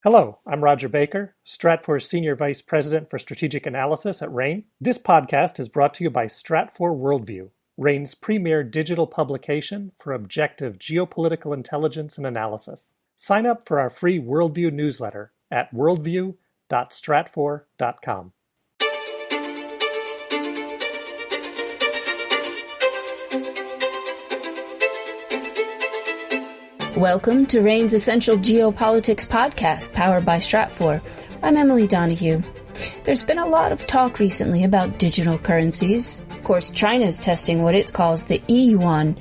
Hello, I'm Roger Baker, Stratfor's Senior Vice President for Strategic Analysis at RANE. This podcast is brought to you by Stratfor Worldview, RANE's premier digital publication for objective geopolitical intelligence and analysis. Sign up for our free Worldview newsletter at worldview.stratfor.com. Welcome to RANE's Essential Geopolitics podcast, powered by Stratfor. I'm Emily Donahue. There's been a lot of talk recently about digital currencies. Of course, China is testing what it calls the E Yuan.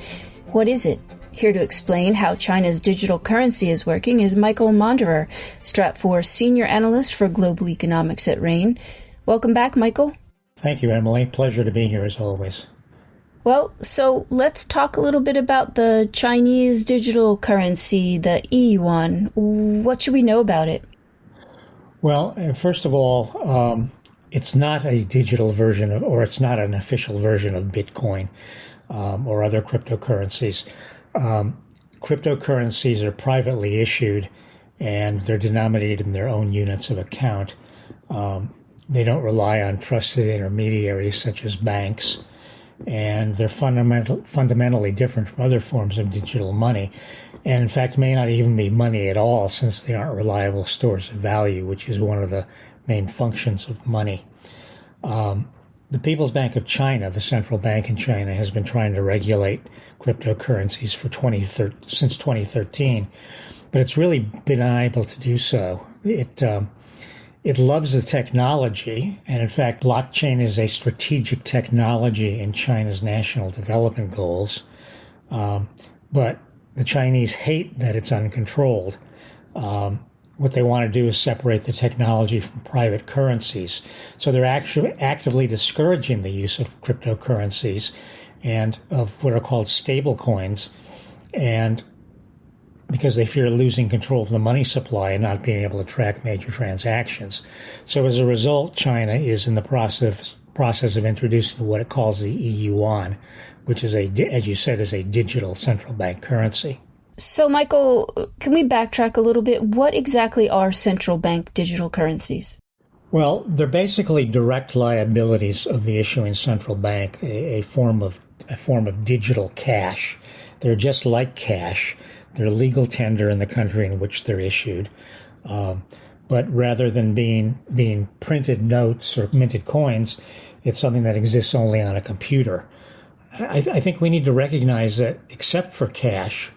What is it? Here to explain how China's digital currency is working is Michael Monderer, Stratfor Senior Analyst for Global Economics at RANE. Welcome back, Michael. Thank you, Emily. Pleasure to be here as always. Well, so let's talk a little bit about the Chinese digital currency, the E Yuan. What should we know about it? Well, first of all, it's not a digital version of, or it's not an official version of Bitcoin or other cryptocurrencies. Cryptocurrencies are privately issued and they're denominated in their own units of account. They don't rely on trusted intermediaries such as banks. And they're fundamentally different from other forms of digital money, and in fact may not even be money at all, since they aren't reliable stores of value, which is one of the main functions of money. The People's Bank of China, the central bank in China, has been trying to regulate cryptocurrencies since 2013, but it's really been unable to do so. It loves the technology, and in fact, blockchain is a strategic technology in China's national development goals. But the Chinese hate that it's uncontrolled. What they want to do is separate the technology from private currencies. So they're actually actively discouraging the use of cryptocurrencies and of what are called stable coins, and because they fear losing control of the money supply and not being able to track major transactions. So as a result, China is in the process of introducing what it calls the E Yuan, which is, as you said, is a digital central bank currency. So, Michael, can we backtrack a little bit? What exactly are central bank digital currencies? Well, they're basically direct liabilities of the issuing central bank, a form of digital cash. They're just like cash. They're legal tender in the country in which they're issued. But rather than being printed notes or minted coins, it's something that exists only on a computer. I think we need to recognize that except for cash,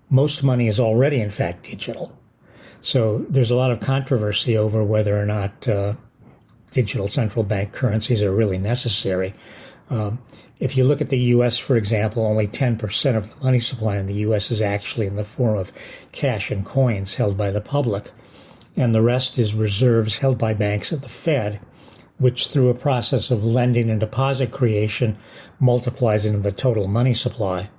most money is already, in fact, digital. So there's a lot of controversy over whether or not digital central bank currencies are really necessary. If you look at the U.S., for example, only 10% of the money supply in the U.S. is actually in the form of cash and coins held by the public, and the rest is reserves held by banks at the Fed, which through a process of lending and deposit creation multiplies into the total money supply.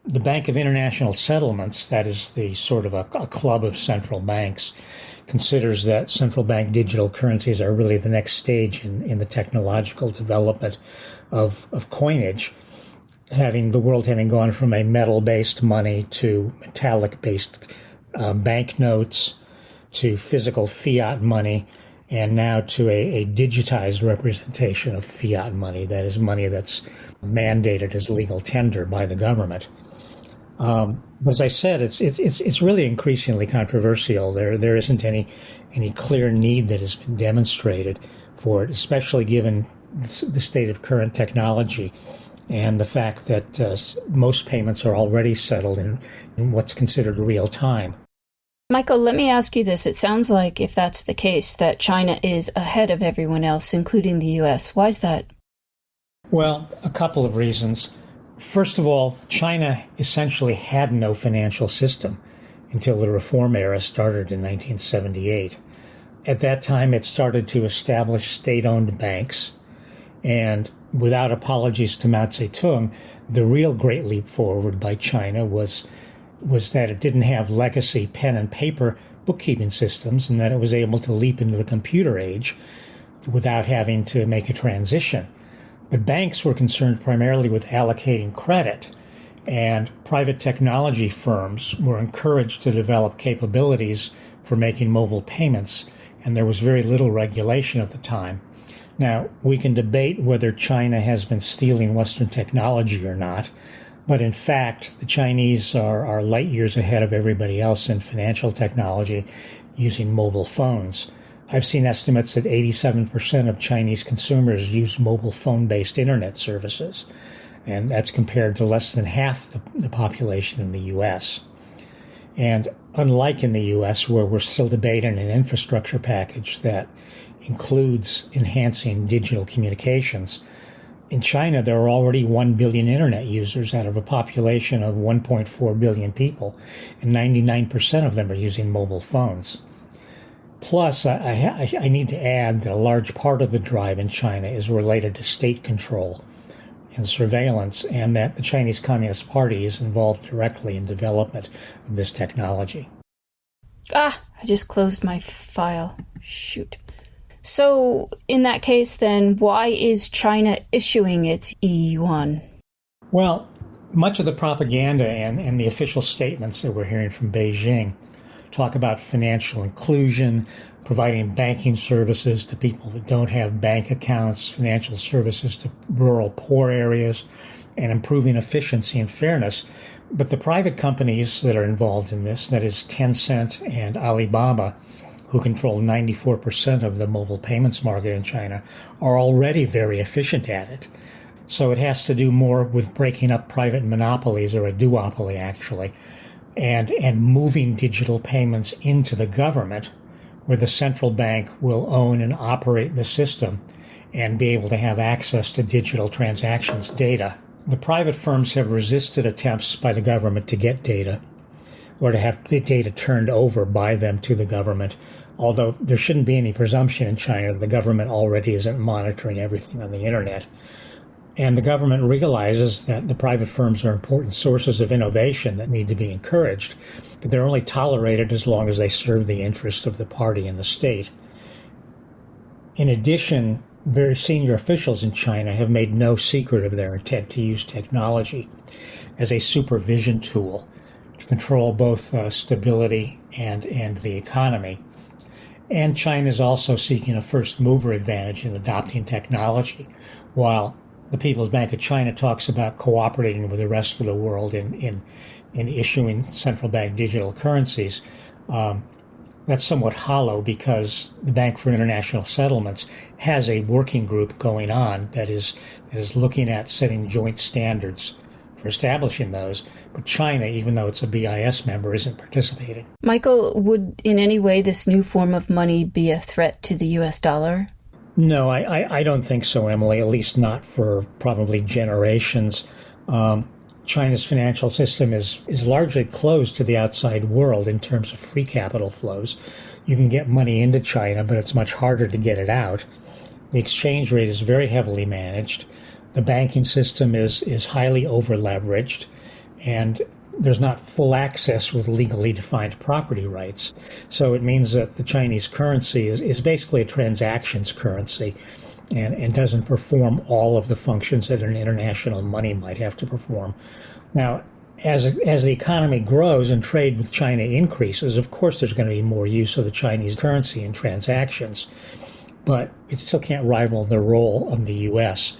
The Bank of International Settlements, that is the sort of a club of central banks, considers that central bank digital currencies are really the next stage in the technological development of coinage, the world having gone from a metal-based money to metallic-based banknotes to physical fiat money, and now to a digitized representation of fiat money, that is money that's mandated as legal tender by the government. But as I said, it's really increasingly controversial. There isn't any clear need that has been demonstrated for it, especially given the state of current technology and the fact that most payments are already settled in what's considered real time. Michael, let me ask you this. It sounds like, if that's the case, that China is ahead of everyone else, including the U.S. Why is that? Well, a couple of reasons. First of all, China essentially had no financial system until the reform era started in 1978. At that time, it started to establish state-owned banks, and without apologies to Mao Zedong, the real great leap forward by China was that it didn't have legacy pen and paper bookkeeping systems, and that it was able to leap into the computer age without having to make a transition. But banks were concerned primarily with allocating credit, and private technology firms were encouraged to develop capabilities for making mobile payments, and there was very little regulation at the time. Now, we can debate whether China has been stealing Western technology or not, but in fact, the Chinese are light years ahead of everybody else in financial technology using mobile phones. I've seen estimates that 87% of Chinese consumers use mobile phone-based internet services, and that's compared to less than half the population in the U.S. And unlike in the U.S., where we're still debating an infrastructure package that includes enhancing digital communications, in China there are already 1 billion internet users out of a population of 1.4 billion people, and 99% of them are using mobile phones. Plus, I need to add that a large part of the drive in China is related to state control and surveillance, and that the Chinese Communist Party is involved directly in development of this technology. I just closed my file. Shoot. So, in that case, then, why is China issuing its E Yuan? Well, much of the propaganda and the official statements that we're hearing from Beijing talk about financial inclusion, providing banking services to people that don't have bank accounts, financial services to rural poor areas, and improving efficiency and fairness. But the private companies that are involved in this, that is Tencent and Alibaba, who control 94% of the mobile payments market in China, are already very efficient at it. So it has to do more with breaking up private monopolies, or a duopoly actually, and moving digital payments into the government, where the central bank will own and operate the system and be able to have access to digital transactions data. The private firms have resisted attempts by the government to get data or to have data turned over by them to the government, although there shouldn't be any presumption in China that the government already isn't monitoring everything on the internet. And the government realizes that the private firms are important sources of innovation that need to be encouraged, but they're only tolerated as long as they serve the interest of the party and the state. In addition, very senior officials in China have made no secret of their intent to use technology as a supervision tool to control both stability and the economy. And China is also seeking a first mover advantage in adopting technology, while the People's Bank of China talks about cooperating with the rest of the world in issuing central bank digital currencies. That's somewhat hollow, because the Bank for International Settlements has a working group going on that is looking at setting joint standards for establishing those. But China, even though it's a BIS member, isn't participating. Michael, would in any way this new form of money be a threat to the U.S. dollar? No, I don't think so, Emily, at least not for probably generations. China's financial system is largely closed to the outside world in terms of free capital flows. You can get money into China, but it's much harder to get it out. The exchange rate is very heavily managed. The banking system is highly over-leveraged, and there's not full access with legally defined property rights. So it means that the Chinese currency is basically a transactions currency and doesn't perform all of the functions that an international money might have to perform. Now, as the economy grows and trade with China increases, of course there's going to be more use of the Chinese currency in transactions, but it still can't rival the role of the U.S.,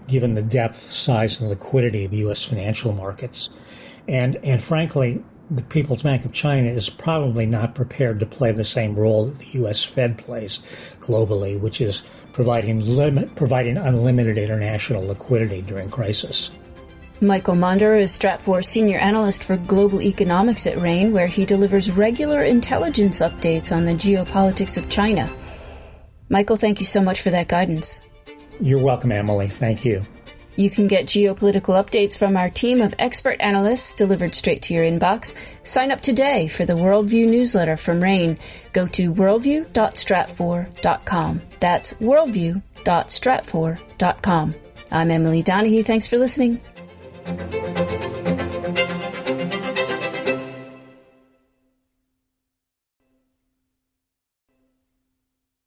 given the depth, size, and liquidity of U.S. financial markets. And frankly, the People's Bank of China is probably not prepared to play the same role that the U.S. Fed plays globally, which is providing unlimited international liquidity during crisis. Michael Monder is Stratfor Senior Analyst for Global Economics at RANE, where he delivers regular intelligence updates on the geopolitics of China. Michael, thank you so much for that guidance. You're welcome, Emily. Thank you. You can get geopolitical updates from our team of expert analysts delivered straight to your inbox. Sign up today for the Worldview newsletter from RANE. Go to worldview.stratfor.com. That's worldview.stratfor.com. I'm Emily Donahue. Thanks for listening.